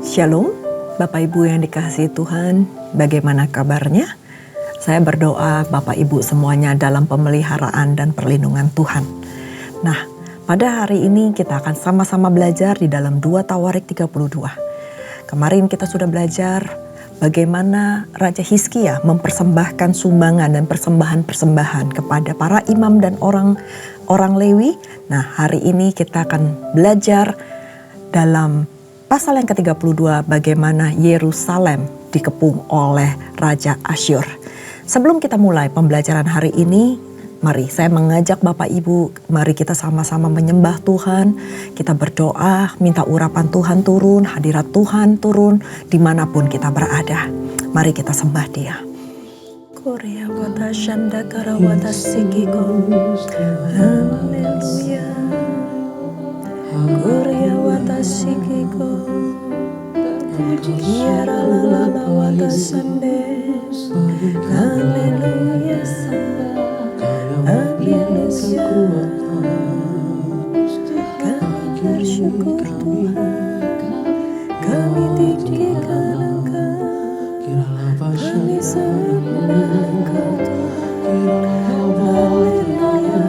Shalom, Bapak Ibu yang dikasihi Tuhan, bagaimana kabarnya? Saya berdoa Bapak Ibu semuanya dalam pemeliharaan dan perlindungan Tuhan. Nah, pada hari ini kita akan sama-sama belajar di dalam 2 Tawarik 32. Kemarin kita sudah belajar bagaimana Raja Hizkia mempersembahkan sumbangan dan persembahan-persembahan kepada para imam dan orang Lewi. Nah, hari ini kita akan belajar dalam pasal yang ke-32 bagaimana Yerusalem dikepung oleh Raja Asyur. Sebelum kita mulai pembelajaran hari ini, mari saya mengajak Bapak Ibu, mari kita sama-sama menyembah Tuhan. Kita berdoa, minta urapan Tuhan turun, hadirat Tuhan turun dimanapun kita berada. Mari kita sembah Dia. Korea wata shanda karawata sikiko. Haleluya. Korea wata sikiko. Kiara la la la wata sande. Haleluya. Haleluya. Kami bersyukur Tuhan. Kami tinggikan Engkau. Kami sembah Engkau Tuhan. Haleluya.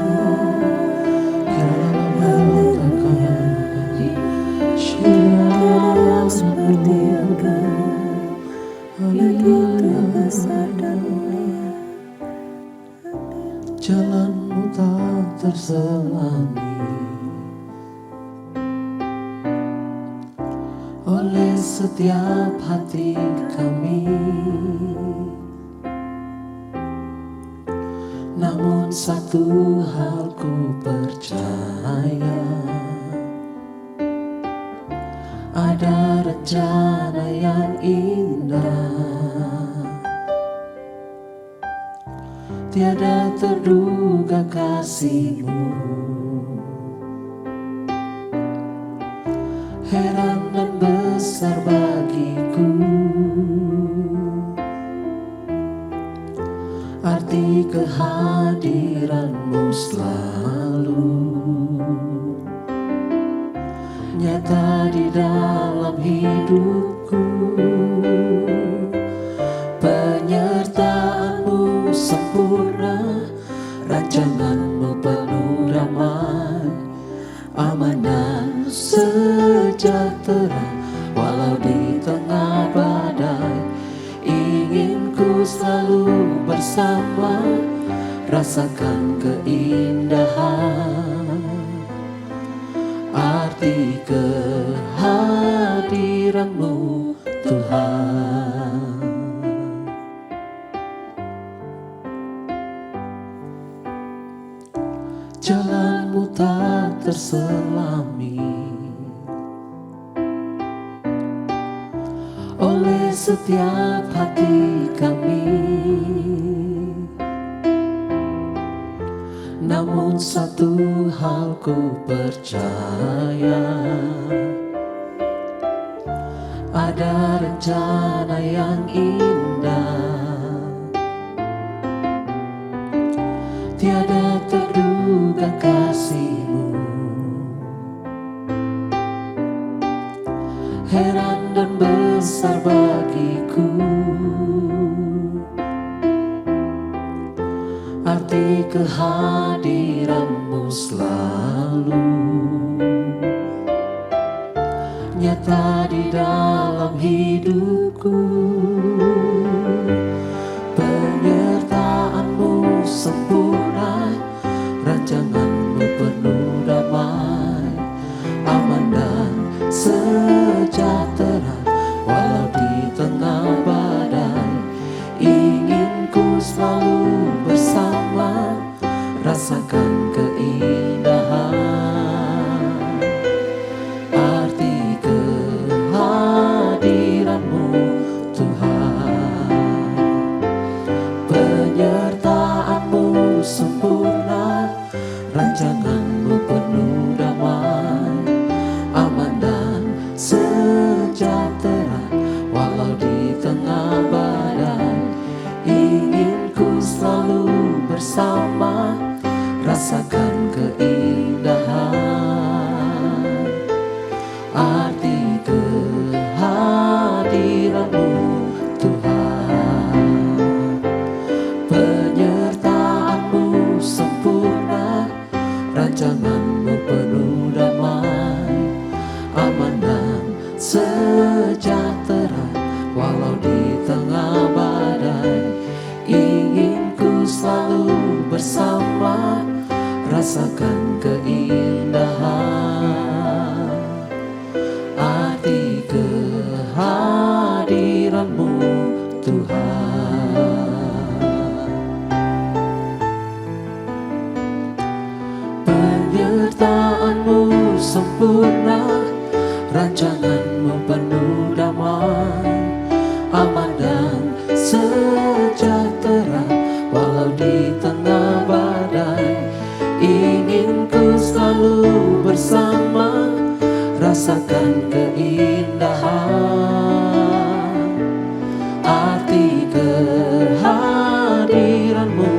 Haleluya. Tiada yang seperti Engkau. Begitu besar dan mulia. Jalanmu tak terselangi oleh setiap hati kami. Namun satu hal ku percaya, ada rencana yang indah. Tiada terduga kasih-Mu, heran dan besar bagiku. Arti kehadiran-Mu selalu nyata di dalam hidupku. Penyertaan-Mu sempurna, rancangan-Mu penuh damai, aman dan sejahtera walau di tengah badai. Ingin ku selalu bersama, rasakan keindahan arti kehadiran-Mu Tuhan. Jalan-Mu tak terselami oleh setiap hati kami. Namun satu hal ku percaya, ada rencana yang indah. Tiada terduga kasih-Mu, heran dan besar bagiku. Arti kehadiran-Mu selalu nyata di dalam hidupku. Penyertaan-Mu sempurna, rancangan-Mu penuh damai, aman dan sejahtera walau di tengah badai. Ingin ku selalu bersama, rasakan keindahan arti kehadiran-Mu Tuhan. Penyertaan-Mu sempurna, rancangan-Mu penuh damai, aman dan sejahtera walau di tengah badai. Ingin ku selalu bersama, rasakan keindahan arti kehadiran Rancanganmu penuh damai, aman dan sejahtera. Walau di tengah badai, ingin ku selalu bersama, rasakan keindahan arti kehadiranmu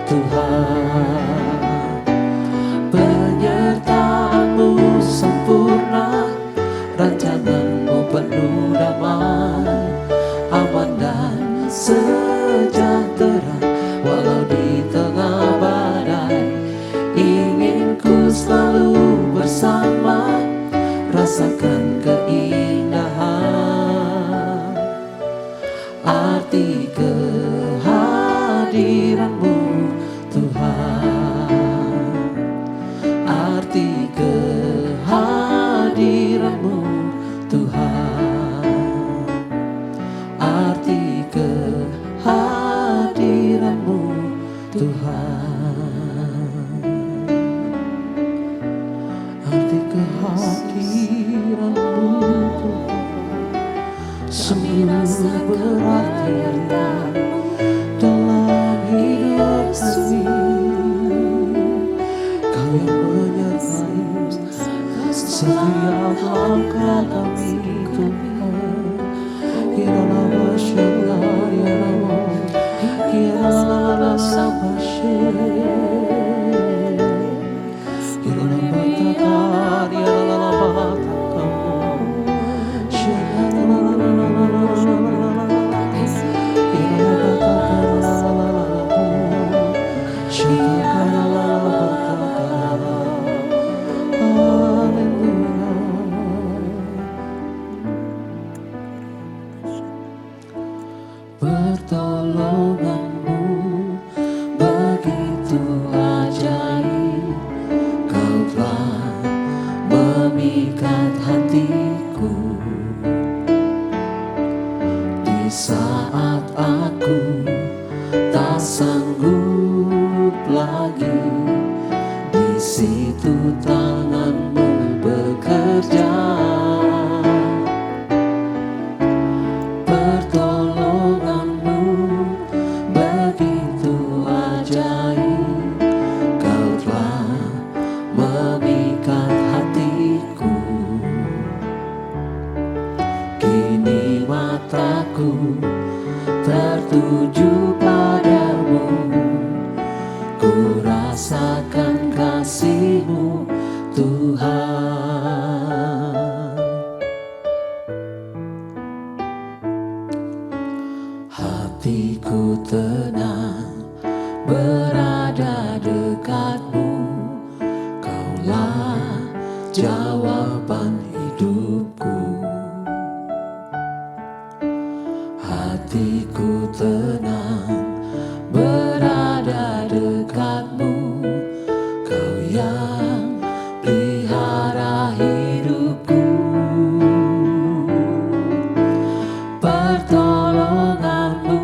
Tuhan. Penyertaanmu sempurna, rancanganmu penuh damai, aman dan sejahtera. Walau di tengah badai, ingin ku selalu bersama, rasakan keindahan arti kehadiranmu Tuhan. Arti kehadiranmu Tuhan. Arti kehadiranmu Tuhan. Arti kehadiranmu Tuhan sungguh berarti dalam hidup kami. Kau yang menyertai setiap langkah kami Tuhan. Kirana bersyukur, kirana bersyukur, kirana bertakar, kirana bertakar, pertolonganmu begitu ajaib, kau telah memikat hatiku. Di saat aku tak sanggup lagi, di situ tanganmu bekerja. Pertolonganmu begitu ajaib, kau telah memikat hatiku. Kini mataku tertuju padamu, ku rasakan kasih-Mu Tuhan. Hatiku tenang berada dekat-Mu, Kaulah jawaban hidupku. Hatiku tenang berada dekat-Mu, Kau yang pelihara hidupku. Pertolonganmu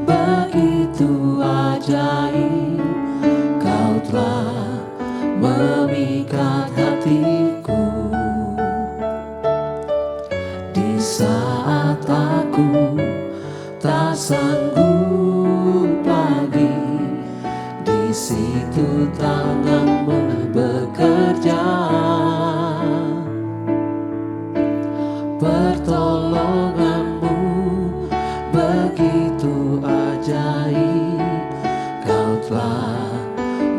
begitu ajaib, Kau telah memikat hatiku. Di saat aku tak sanggup lagi, di situ tangan-Mu bekerja. Pertolongan-Mu begitu ajaib, Kau telah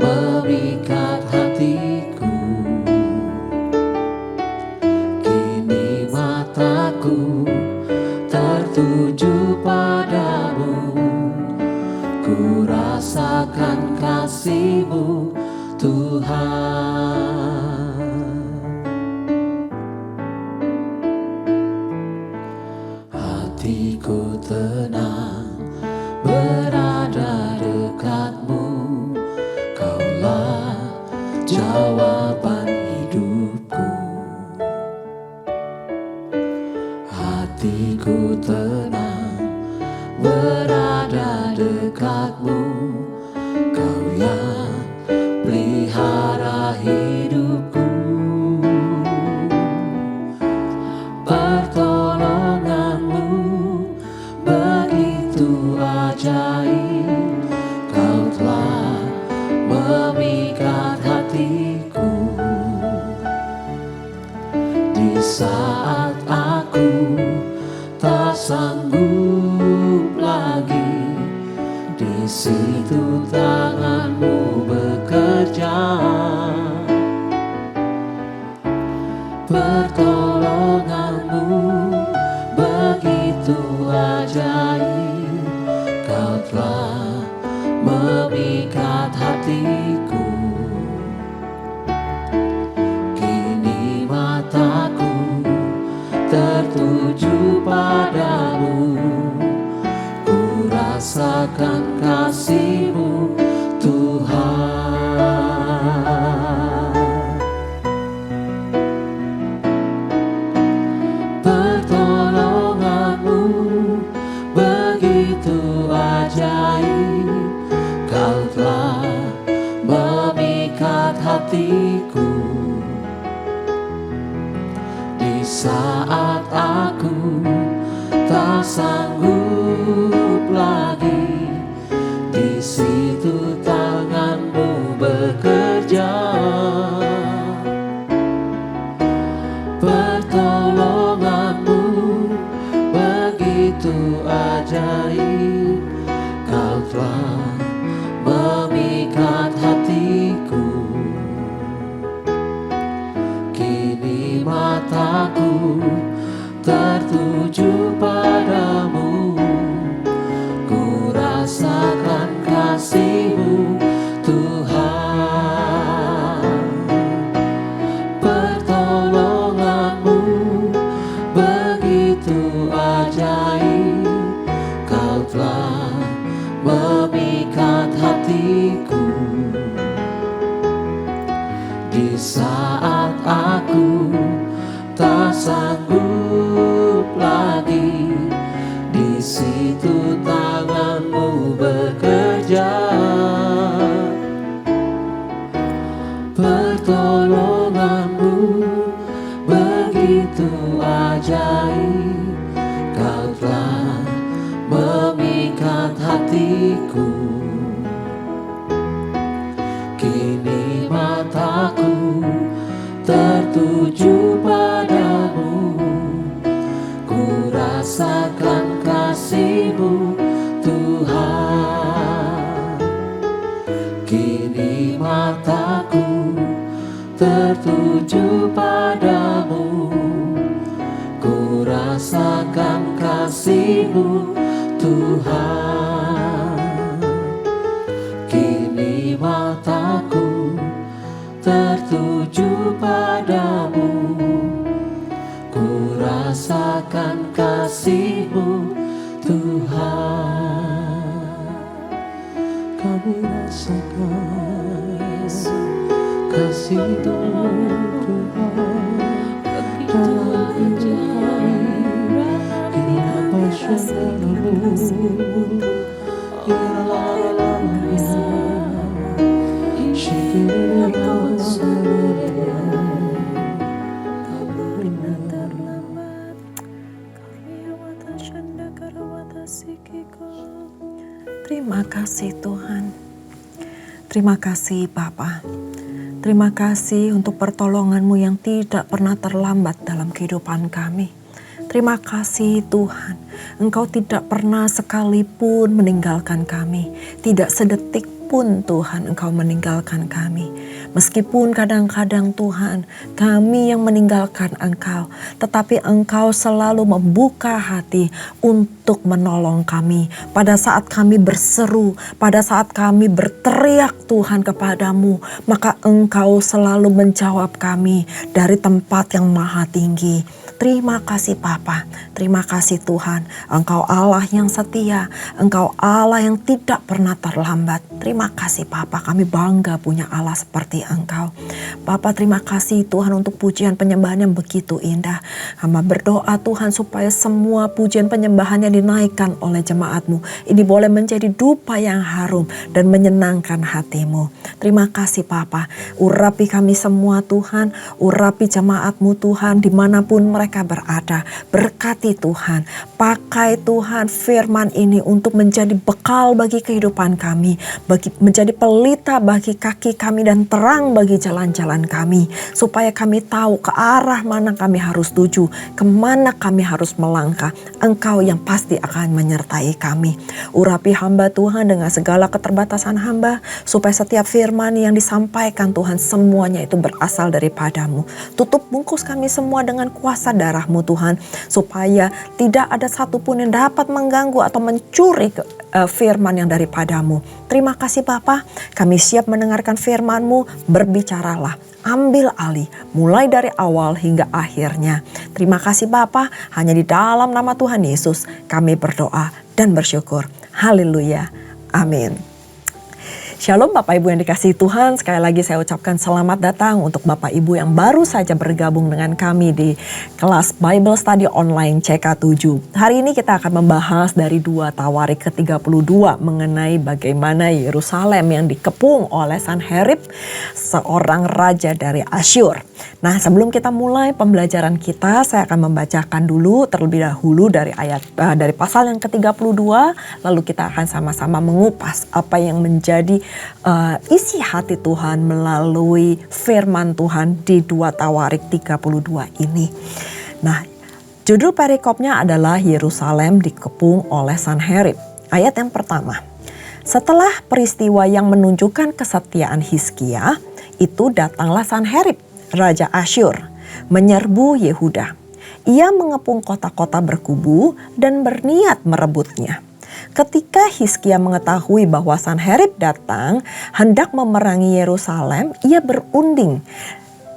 memikat hatiku. Kini mataku tertuju padamu, ku rasakan kasih-Mu Tuhan. Hatiku tenang berada dekat-Mu, Kaulah jawaban hidupku. Hatiku tenang berada dekat-Mu, Kau yang pelihara hidupku. saat aku tak sanggup lagi, di situ tangan-Mu bekerja. Pertolongan-Mu begitu ajaib, Kau telah memikat hatiku. Kini mataku tertuju padamu, ku rasakan kasih-Mu Tuhan. Pertolongan-Mu begitu ajaib, Kau telah memikat hatiku. Di saat aku tak sanggup lagi, di situ tangan-Mu bekerja. Pertolongan-Mu begitu ajaib, Kau telah memikat hatiku. Kini mataku tertuju padamu, ku rasakan kasih-Mu Tuhan. Pertolongan-Mu begitu ajaib, Kau telah memikat hatiku. Di saat aku tak sanggup lagi, di situ tangan-Mu bekerja. Pertolongan-Mu begitu ajaib, Kau telah memikat hatiku. Kini mataku tertuju padamu, ku rasakan kasih-Mu Tuhan. Kini mataku tertuju padamu, ku rasakan kasih-Mu Tuhan. Kini mataku tertuju padamu, ku rasakan kasih-Mu Tuhan. Kami rasakan kasih-Mu Tuhan dalam hidup kami. Kini apa syukur-Mu, Terima kasih Tuhan. Terima kasih Bapa. Terima kasih untuk pertolongan-Mu yang tidak pernah terlambat dalam kehidupan kami. Terima kasih Tuhan, Engkau tidak pernah sekalipun meninggalkan kami. Tidak sedetik pun Tuhan Engkau meninggalkan kami. Meskipun kadang-kadang Tuhan kami yang meninggalkan Engkau, tetapi Engkau selalu membuka hati untuk menolong kami. Pada saat kami berseru, pada saat kami berteriak Tuhan kepadamu, maka Engkau selalu menjawab kami dari tempat yang maha tinggi. Terima kasih Bapa, terima kasih Tuhan. Engkau Allah yang setia, Engkau Allah yang tidak pernah terlambat. Terima kasih Bapa, kami bangga punya Allah seperti Engkau. Bapa, terima kasih Tuhan untuk pujian penyembahan yang begitu indah. Hamba berdoa Tuhan supaya semua pujian penyembahan yang dinaikkan oleh jemaat-Mu ini boleh menjadi dupa yang harum dan menyenangkan hati-Mu. Terima kasih Bapa, urapi kami semua Tuhan, urapi jemaat-Mu Tuhan dimanapun mereka mereka berada. Berkati Tuhan, pakai Tuhan firman ini untuk menjadi bekal bagi kehidupan kami, menjadi pelita bagi kaki kami dan terang bagi jalan-jalan kami, supaya kami tahu ke arah mana kami harus tuju, kemana kami harus melangkah. Engkau yang pasti akan menyertai kami. Urapi hamba Tuhan dengan segala keterbatasan hamba, supaya setiap firman yang disampaikan Tuhan semuanya itu berasal daripadamu. Tutup bungkus kami semua dengan kuasa darah-Mu Tuhan, supaya tidak ada satupun yang dapat mengganggu atau mencuri firman yang daripadamu. Terima kasih Bapa, kami siap mendengarkan firman-Mu. Berbicaralah, ambil alih mulai dari awal hingga akhirnya. Terima kasih Bapa, hanya di dalam nama Tuhan Yesus kami berdoa dan bersyukur. Haleluya, amin. Shalom Bapak Ibu yang dikasihi Tuhan, sekali lagi saya ucapkan selamat datang untuk Bapak Ibu yang baru saja bergabung dengan kami di kelas Bible Study Online CK7. Hari ini kita akan membahas dari 2 Tawarik ke-32 mengenai bagaimana Yerusalem yang dikepung oleh Sanherib, seorang raja dari Asyur. Nah, sebelum kita mulai pembelajaran kita, saya akan membacakan dulu terlebih dahulu dari dari pasal yang ke-32, lalu kita akan sama-sama mengupas apa yang menjadi isi hati Tuhan melalui firman Tuhan di 2 Tawarik 32 ini. Nah, judul perikopnya adalah Yerusalem dikepung oleh Sanherib. Ayat yang pertama. Setelah peristiwa yang menunjukkan kesetiaan Hizkia, itu datanglah Sanherib, raja Asyur, menyerbu Yehuda. Ia mengepung kota-kota berkubu dan berniat merebutnya. Ketika Hizkia mengetahui bahwa Sanherib datang hendak memerangi Yerusalem, ia berunding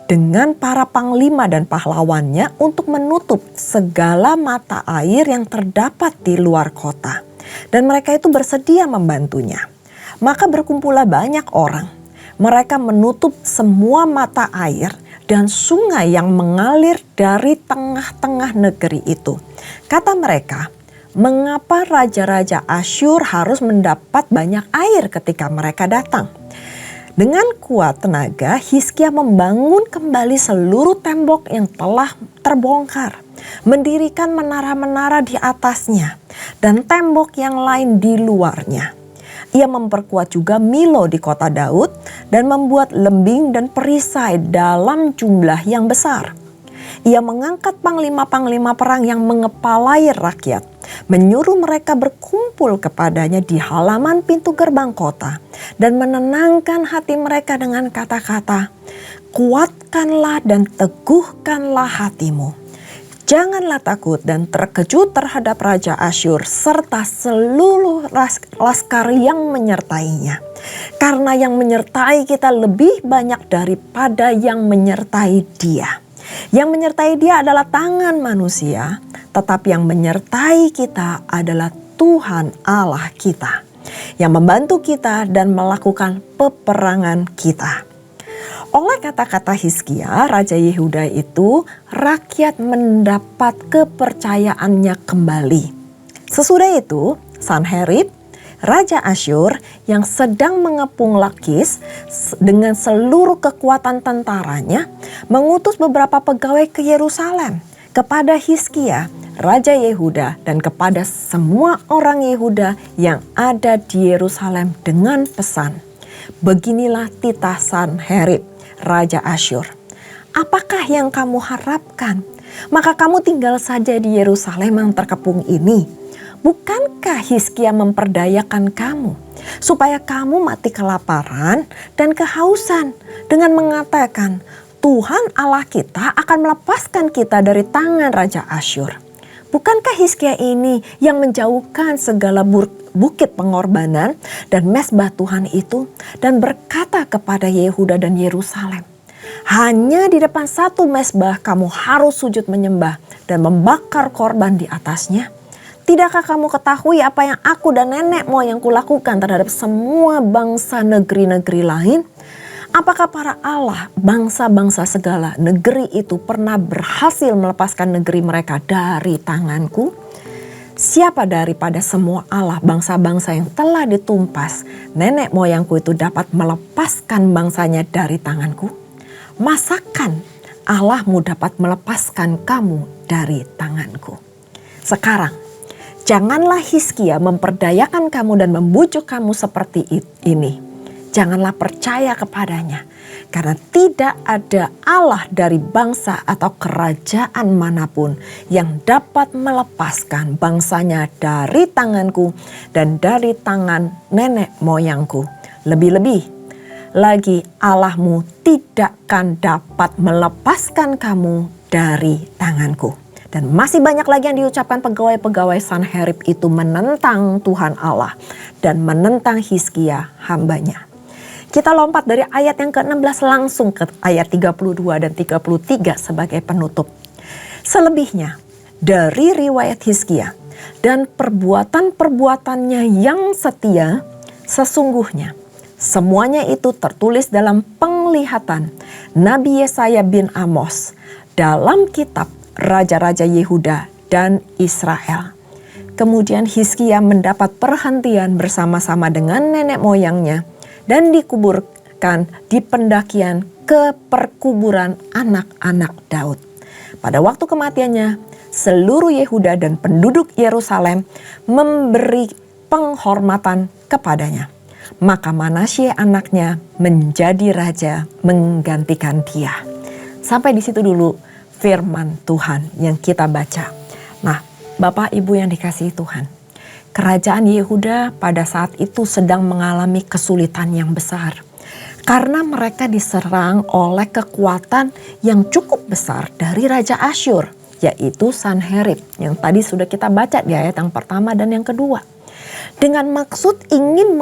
dengan para panglima dan pahlawannya untuk menutup segala mata air yang terdapat di luar kota. Dan mereka itu bersedia membantunya. Maka berkumpullah banyak orang. Mereka menutup semua mata air dan sungai yang mengalir dari tengah-tengah negeri itu. Kata mereka, mengapa raja-raja Asyur harus mendapat banyak air ketika mereka datang? Dengan kuat tenaga, Hizkia membangun kembali seluruh tembok yang telah terbongkar, mendirikan menara-menara di atasnya, dan tembok yang lain di luarnya. Ia memperkuat juga Milo di kota Daud dan membuat lembing dan perisai dalam jumlah yang besar. Ia mengangkat panglima-panglima perang yang mengepalai rakyat, menyuruh mereka berkumpul kepadanya di halaman pintu gerbang kota dan menenangkan hati mereka dengan kata-kata, kuatkanlah dan teguhkanlah hatimu. Janganlah takut dan terkejut terhadap Raja Asyur serta seluruh laskar yang menyertainya. Karena yang menyertai kita lebih banyak daripada yang menyertai dia. Yang menyertai dia adalah tangan manusia, tetapi yang menyertai kita adalah Tuhan Allah kita, yang membantu kita dan melakukan peperangan kita. Oleh kata-kata Hizkia, Raja Yehuda itu, rakyat mendapat kepercayaannya kembali. Sesudah itu, Sanherib, Raja Asyur yang sedang mengepung Lakis dengan seluruh kekuatan tentaranya, mengutus beberapa pegawai ke Yerusalem kepada Hizkia, Raja Yehuda, dan kepada semua orang Yehuda yang ada di Yerusalem dengan pesan, beginilah titah Sanherib, Raja Asyur. Apakah yang kamu harapkan? Maka kamu tinggal saja di Yerusalem yang terkepung ini. Bukankah Hizkia memperdayakan kamu supaya kamu mati kelaparan dan kehausan dengan mengatakan, Tuhan Allah kita akan melepaskan kita dari tangan Raja Asyur? Bukankah Hizkia ini yang menjauhkan segala bukit pengorbanan dan mezbah Tuhan itu dan berkata kepada Yehuda dan Yerusalem, hanya di depan satu mezbah kamu harus sujud menyembah dan membakar korban di atasnya? Tidakkah kamu ketahui apa yang aku dan nenek moyangku lakukan terhadap semua bangsa negeri-negeri lain? Apakah para Allah, bangsa-bangsa segala negeri itu pernah berhasil melepaskan negeri mereka dari tanganku? Siapa daripada semua Allah bangsa-bangsa yang telah ditumpas nenek moyangku itu dapat melepaskan bangsanya dari tanganku? Masakan Allahmu dapat melepaskan kamu dari tanganku. Sekarang, janganlah Hizkia memperdayakan kamu dan membujuk kamu seperti ini. Janganlah percaya kepadanya, karena tidak ada Allah dari bangsa atau kerajaan manapun yang dapat melepaskan bangsanya dari tanganku dan dari tangan nenek moyangku. Lebih-lebih lagi Allahmu tidak akan dapat melepaskan kamu dari tanganku. Dan masih banyak lagi yang diucapkan pegawai-pegawai Sanherib itu menentang Tuhan Allah dan menentang Hizkia hambanya. Kita lompat dari ayat yang ke-16 langsung ke ayat 32 dan 33 sebagai penutup. Selebihnya dari riwayat Hizkia dan perbuatan-perbuatannya yang setia, sesungguhnya semuanya itu tertulis dalam penglihatan Nabi Yesaya bin Amos dalam kitab Raja-Raja Yehuda dan Israel. Kemudian Hizkia mendapat perhentian bersama-sama dengan nenek moyangnya dan dikuburkan di pendakian ke perkuburan anak-anak Daud. Pada waktu kematiannya, seluruh Yehuda dan penduduk Yerusalem memberi penghormatan kepadanya. Maka Manasye anaknya menjadi raja menggantikan dia. Sampai di situ dulu firman Tuhan yang kita baca. Nah, Bapak Ibu yang dikasihi Tuhan, kerajaan Yehuda pada saat itu sedang mengalami kesulitan yang besar. Karena mereka diserang oleh kekuatan yang cukup besar dari Raja Asyur, yaitu Sanherib, yang tadi sudah kita baca di ayat yang pertama dan yang kedua. Dengan maksud ingin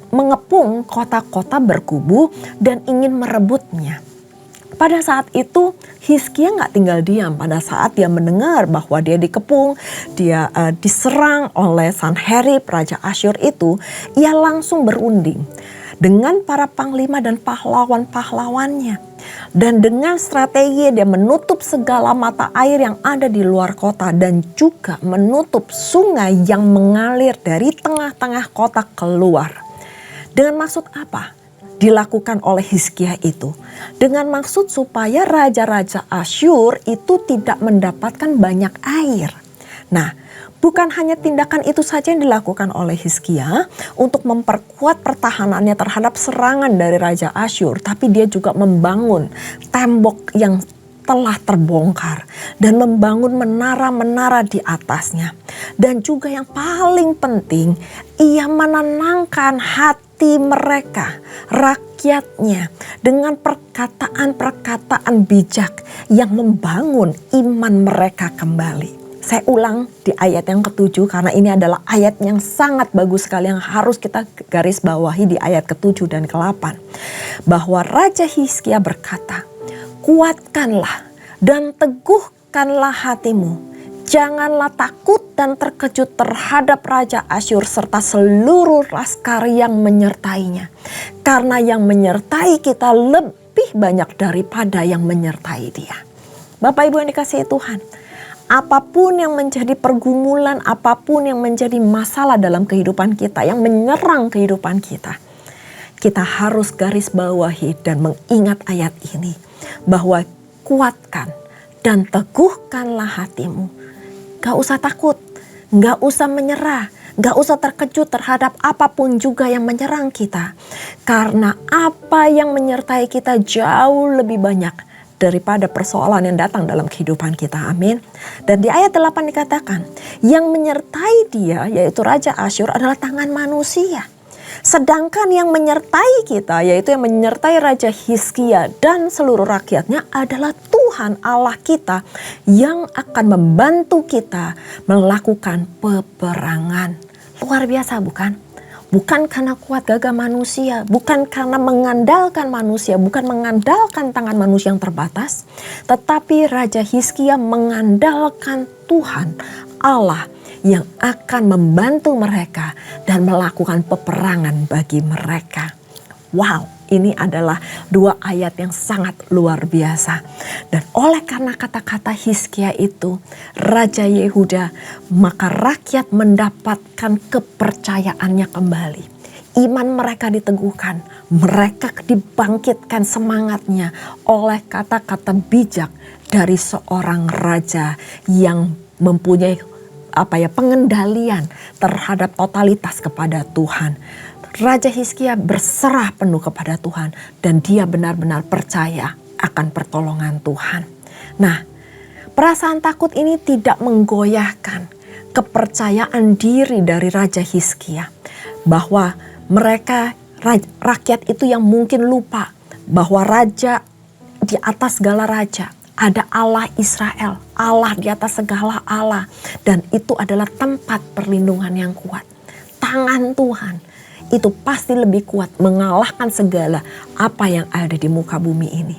mengepung kota-kota berkubu dan ingin merebutnya. Pada saat itu Hizkia gak tinggal diam. Pada saat dia mendengar bahwa dia dikepung, dia diserang oleh Sanherib, Raja Asyur itu, ia langsung berunding dengan para panglima dan pahlawan-pahlawannya. Dan dengan strategi dia menutup segala mata air yang ada di luar kota dan juga menutup sungai yang mengalir dari tengah-tengah kota keluar. Dengan maksud apa dilakukan oleh Hizkia itu? Dengan maksud supaya raja-raja Asyur itu tidak mendapatkan banyak air. Nah, bukan hanya tindakan itu saja yang dilakukan oleh Hizkia untuk memperkuat pertahanannya terhadap serangan dari Raja Asyur, tapi dia juga membangun tembok yang telah terbongkar dan membangun menara-menara di atasnya. Dan juga yang paling penting, ia menenangkan hati mereka, rakyatnya, dengan perkataan-perkataan bijak yang membangun iman mereka kembali. Saya ulang di ayat yang ke-7 karena ini adalah ayat yang sangat bagus sekali yang harus kita garis bawahi di ayat ke-7 dan ke-8. Bahwa Raja Hizkia berkata, "Kuatkanlah dan teguhkanlah hatimu. Janganlah takut dan terkejut terhadap Raja Asyur serta seluruh laskar yang menyertainya. Karena yang menyertai kita lebih banyak daripada yang menyertai dia." Bapak Ibu yang dikasihi Tuhan, apapun yang menjadi pergumulan, apapun yang menjadi masalah dalam kehidupan kita, yang menyerang kehidupan kita, kita harus garis bawahi dan mengingat ayat ini. Bahwa kuatkan dan teguhkanlah hatimu. Gak usah takut, gak usah menyerah, gak usah terkejut terhadap apapun juga yang menyerang kita. Karena apa yang menyertai kita jauh lebih banyak daripada persoalan yang datang dalam kehidupan kita. Amin. Dan di ayat 8 dikatakan, yang menyertai dia yaitu Raja Asyur adalah tangan manusia. Sedangkan yang menyertai kita yaitu yang menyertai Raja Hizkia dan seluruh rakyatnya adalah Tuhan Allah kita yang akan membantu kita melakukan peperangan. Luar biasa bukan? Bukan karena kuat gagah manusia, bukan karena mengandalkan manusia, bukan mengandalkan tangan manusia yang terbatas. Tetapi Raja Hizkia mengandalkan Tuhan Allah yang akan membantu mereka dan melakukan peperangan bagi mereka. Wow, ini adalah dua ayat yang sangat luar biasa. Dan oleh karena kata-kata Hizkia itu, Raja Yehuda, maka rakyat mendapatkan kepercayaannya kembali. iman mereka diteguhkan, mereka dibangkitkan semangatnya oleh kata-kata bijak dari seorang raja yang mempunyai pengendalian terhadap totalitas kepada Tuhan. Raja Hizkia berserah penuh kepada Tuhan dan dia benar-benar percaya akan pertolongan Tuhan. Nah, perasaan takut ini tidak menggoyahkan kepercayaan diri dari Raja Hizkia, bahwa mereka rakyat itu yang mungkin lupa bahwa raja di atas segala raja, ada Allah Israel, Allah di atas segala Allah, dan itu adalah tempat perlindungan yang kuat. Tangan Tuhan itu pasti lebih kuat mengalahkan segala apa yang ada di muka bumi ini.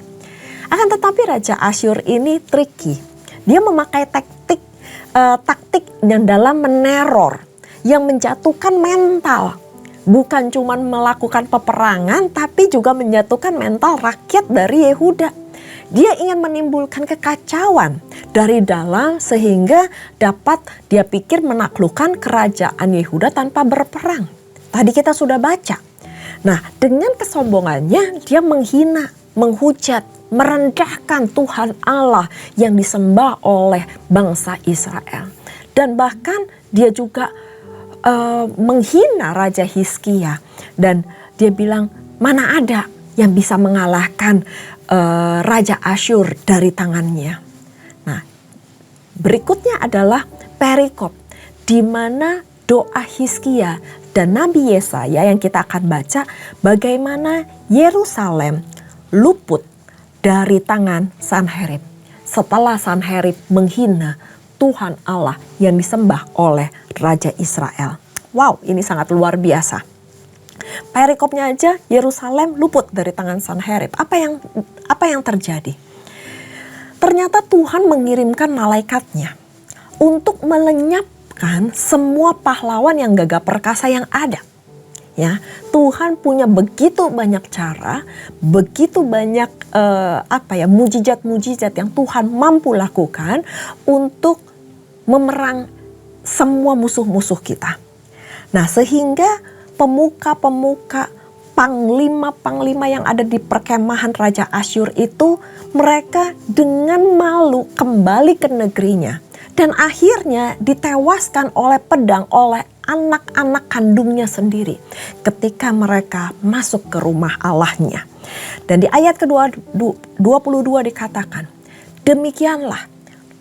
Akan tetapi Raja Asyur ini tricky. Dia memakai taktik yang dalam meneror, yang menjatuhkan mental. Bukan cuma melakukan peperangan, tapi juga menjatuhkan mental rakyat dari Yehuda. Dia ingin menimbulkan kekacauan dari dalam sehingga dapat dia pikir menaklukkan kerajaan Yehuda tanpa berperang. Tadi kita sudah baca. Nah, dengan kesombongannya dia menghina, menghujat, merendahkan Tuhan Allah yang disembah oleh bangsa Israel. Dan bahkan dia juga menghina Raja Hizkia, dan dia bilang mana ada yang bisa mengalahkan Raja Asyur dari tangannya. Nah, berikutnya adalah perikop di mana doa Hizkia dan Nabi Yesaya yang kita akan baca bagaimana Yerusalem luput dari tangan Sanherib setelah Sanherib menghina Tuhan Allah yang disembah oleh Raja Israel. Wow, ini sangat luar biasa. Perikopnya aja Yerusalem luput dari tangan Sanherib. Apa yang terjadi? Ternyata Tuhan mengirimkan malaikatnya untuk melenyapkan semua pahlawan yang gagah perkasa yang ada. Ya, Tuhan punya begitu banyak cara, begitu banyak mujizat-mujizat yang Tuhan mampu lakukan untuk memerang semua musuh-musuh kita. Nah, sehingga pemuka-pemuka, panglima-panglima yang ada di perkemahan Raja Asyur itu, mereka dengan malu kembali ke negerinya. Dan akhirnya ditewaskan oleh pedang oleh anak-anak kandungnya sendiri ketika mereka masuk ke rumah Allahnya. Dan di ayat ke-22 dikatakan, demikianlah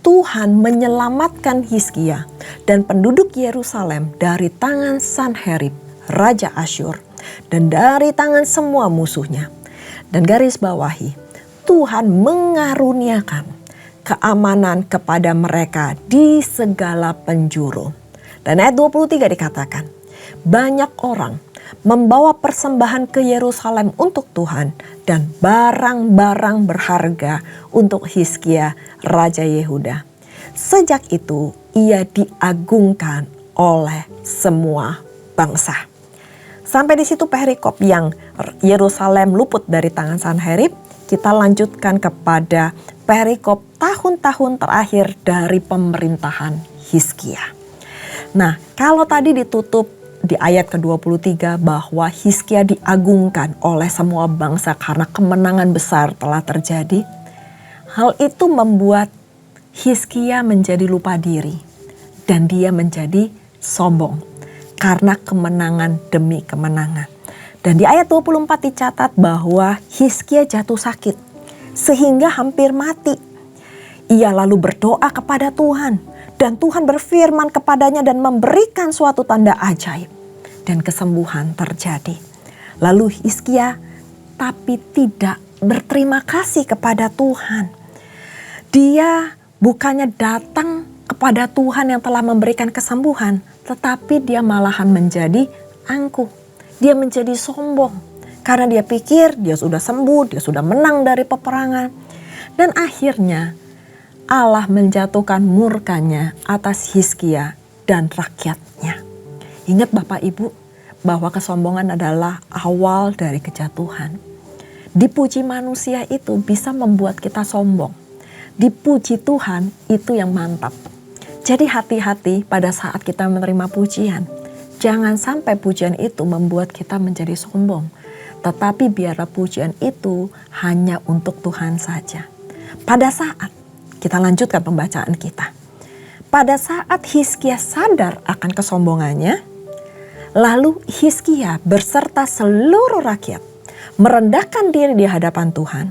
Tuhan menyelamatkan Hizkia dan penduduk Yerusalem dari tangan Sanherib, Raja Asyur, dan dari tangan semua musuhnya. Dan garis bawahi, Tuhan mengaruniakan keamanan kepada mereka di segala penjuru. Dan ayat 23 dikatakan, banyak orang membawa persembahan ke Yerusalem untuk Tuhan dan barang-barang berharga untuk Hizkia, Raja Yehuda. Sejak itu ia diagungkan oleh semua bangsa. Sampai di situ perikop yang Yerusalem luput dari tangan Sanherib. Kita lanjutkan kepada perikop tahun-tahun terakhir dari pemerintahan Hizkia. Nah, kalau tadi ditutup di ayat ke-23 bahwa Hizkia diagungkan oleh semua bangsa karena kemenangan besar telah terjadi. Hal itu membuat Hizkia menjadi lupa diri dan dia menjadi sombong karena kemenangan demi kemenangan. Dan di ayat 24 dicatat bahwa Hizkia jatuh sakit sehingga hampir mati. Ia lalu berdoa kepada Tuhan dan Tuhan berfirman kepadanya dan memberikan suatu tanda ajaib dan kesembuhan terjadi. Lalu Hizkia tapi tidak berterima kasih kepada Tuhan. Dia bukannya datang kepada Tuhan yang telah memberikan kesembuhan, tetapi dia malahan menjadi angkuh. Dia menjadi sombong karena dia pikir dia sudah sembuh, dia sudah menang dari peperangan. Dan akhirnya Allah menjatuhkan murkanya atas Hizkia dan rakyatnya. Ingat Bapak Ibu bahwa kesombongan adalah awal dari kejatuhan. Dipuji manusia itu bisa membuat kita sombong. Dipuji Tuhan itu yang mantap. Jadi hati-hati pada saat kita menerima pujian. Jangan sampai pujian itu membuat kita menjadi sombong. Tetapi biarlah pujian itu hanya untuk Tuhan saja. Pada saat kita lanjutkan pembacaan kita. Pada saat Hizkia sadar akan kesombongannya, lalu Hizkia berserta seluruh rakyat merendahkan diri di hadapan Tuhan,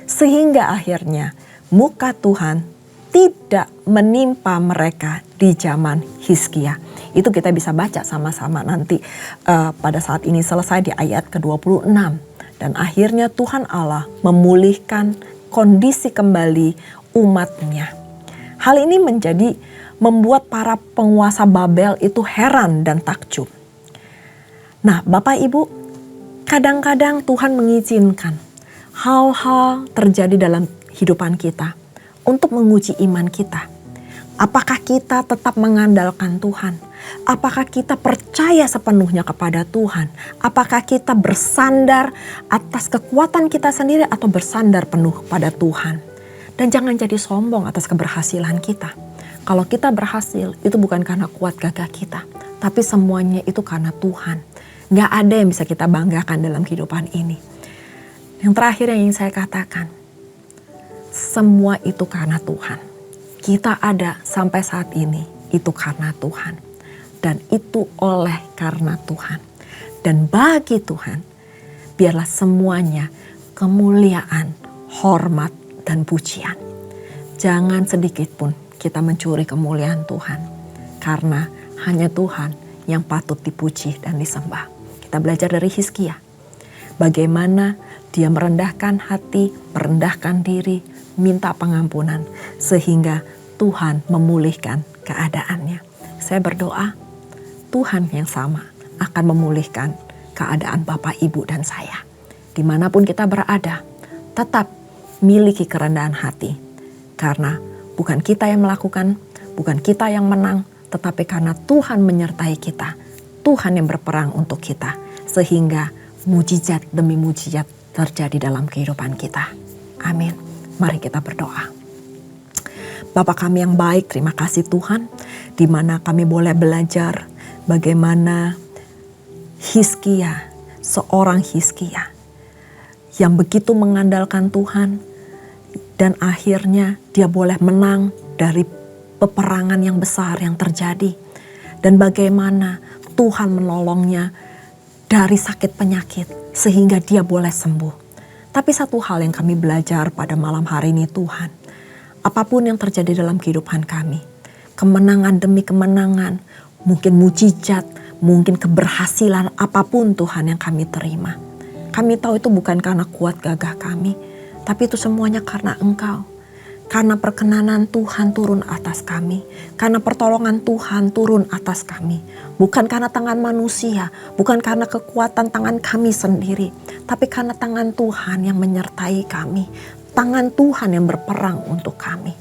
sehingga akhirnya muka Tuhan tidak menimpa mereka di zaman Hizkia. Itu kita bisa baca sama-sama nanti pada saat ini selesai di ayat ke-26. Dan akhirnya Tuhan Allah memulihkan kondisi kembali umatnya. Hal ini membuat para penguasa Babel itu heran dan takjub. Nah, Bapak Ibu, kadang-kadang Tuhan mengizinkan hal-hal terjadi dalam kehidupan kita untuk menguji iman kita. Apakah kita tetap mengandalkan Tuhan? Apakah kita percaya sepenuhnya kepada Tuhan? Apakah kita bersandar atas kekuatan kita sendiri atau bersandar penuh pada Tuhan? Dan jangan jadi sombong atas keberhasilan kita. Kalau kita berhasil, itu bukan karena kuat gagah kita, tapi semuanya itu karena Tuhan. Gak ada yang bisa kita banggakan dalam kehidupan ini. Yang terakhir yang ingin saya katakan, semua itu karena Tuhan. Kita ada sampai saat ini, itu karena Tuhan. Dan itu oleh karena Tuhan. Dan bagi Tuhan, biarlah semuanya kemuliaan, hormat, dan pujian. Jangan sedikit pun kita mencuri kemuliaan Tuhan. Karena hanya Tuhan yang patut dipuji dan disembah. Kita belajar dari Hizkia. Bagaimana dia merendahkan hati, merendahkan diri, minta pengampunan. Sehingga Tuhan memulihkan keadaannya. Saya berdoa, Tuhan yang sama akan memulihkan keadaan Bapak, Ibu, dan saya. Dimanapun kita berada, tetap miliki kerendahan hati. Karena bukan kita yang melakukan, bukan kita yang menang, tetapi karena Tuhan menyertai kita. Tuhan yang berperang untuk kita. Sehingga mujizat demi mujizat terjadi dalam kehidupan kita. Amin. Mari kita berdoa. Bapa kami yang baik, terima kasih Tuhan, di mana kami boleh belajar bagaimana Hizkia, seorang Hizkia yang begitu mengandalkan Tuhan dan akhirnya dia boleh menang dari peperangan yang besar yang terjadi. Dan bagaimana Tuhan menolongnya dari sakit penyakit sehingga dia boleh sembuh. Tapi satu hal yang kami belajar pada malam hari ini Tuhan, apapun yang terjadi dalam kehidupan kami, kemenangan demi kemenangan, mungkin mujizat, mungkin keberhasilan apapun Tuhan yang kami terima. Kami tahu itu bukan karena kuat gagah kami, tapi itu semuanya karena Engkau. Karena perkenanan Tuhan turun atas kami, karena pertolongan Tuhan turun atas kami. Bukan karena tangan manusia, bukan karena kekuatan tangan kami sendiri, tapi karena tangan Tuhan yang menyertai kami. Tangan Tuhan yang berperang untuk kami.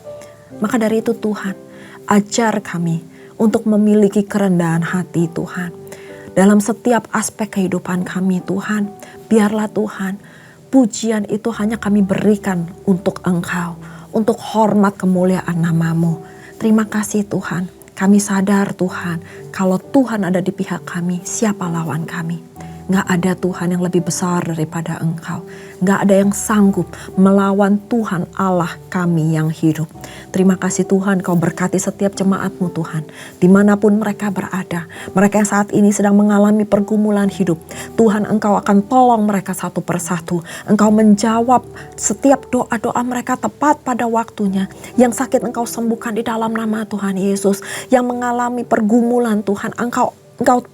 Maka dari itu Tuhan, ajar kami untuk memiliki kerendahan hati Tuhan. Dalam setiap aspek kehidupan kami Tuhan, biarlah Tuhan, pujian itu hanya kami berikan untuk Engkau. Untuk hormat kemuliaan nama-Mu. Terima kasih Tuhan, kami sadar Tuhan, kalau Tuhan ada di pihak kami, siapa lawan kami? Gak ada Tuhan yang lebih besar daripada Engkau. Gak ada yang sanggup melawan Tuhan Allah kami yang hidup. Terima kasih Tuhan, Kau berkati setiap jemaat-Mu Tuhan. Dimanapun mereka berada, mereka yang saat ini sedang mengalami pergumulan hidup, Tuhan Engkau akan tolong mereka satu persatu. Engkau menjawab setiap doa-doa mereka tepat pada waktunya. Yang sakit Engkau sembuhkan di dalam nama Tuhan Yesus. Yang mengalami pergumulan Tuhan, Engkau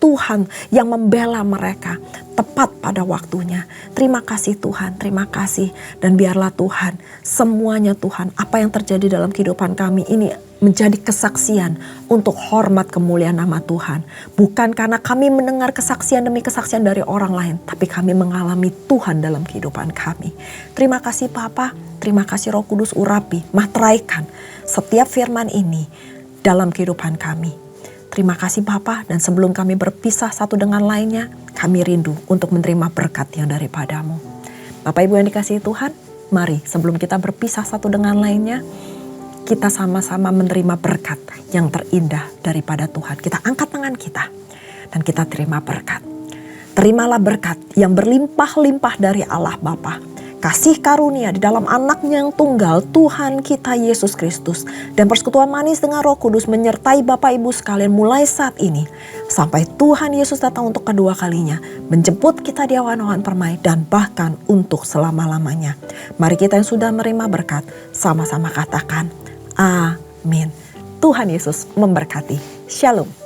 Tuhan yang membela mereka tepat pada waktunya. Terima kasih Tuhan, terima kasih. Dan biarlah Tuhan, semuanya Tuhan, apa yang terjadi dalam kehidupan kami ini menjadi kesaksian untuk hormat kemuliaan nama Tuhan. Bukan karena kami mendengar kesaksian demi kesaksian dari orang lain, tapi kami mengalami Tuhan dalam kehidupan kami. Terima kasih Bapa, terima kasih Roh Kudus urapi, materaikan setiap firman ini dalam kehidupan kami. Terima kasih Bapa, dan sebelum kami berpisah satu dengan lainnya, kami rindu untuk menerima berkat yang daripada-Mu. Bapak Ibu yang dikasihi Tuhan, mari sebelum kita berpisah satu dengan lainnya, kita sama-sama menerima berkat yang terindah daripada Tuhan. Kita angkat tangan kita dan kita terima berkat. Terimalah berkat yang berlimpah-limpah dari Allah Bapa, kasih karunia di dalam anaknya yang tunggal Tuhan kita Yesus Kristus, dan persekutuan manis dengan Roh Kudus menyertai Bapak Ibu sekalian mulai saat ini sampai Tuhan Yesus datang untuk kedua kalinya, menjemput kita di awan-awan permai dan bahkan untuk selama-lamanya. Mari kita yang sudah menerima berkat sama-sama katakan amin. Tuhan Yesus memberkati. Shalom.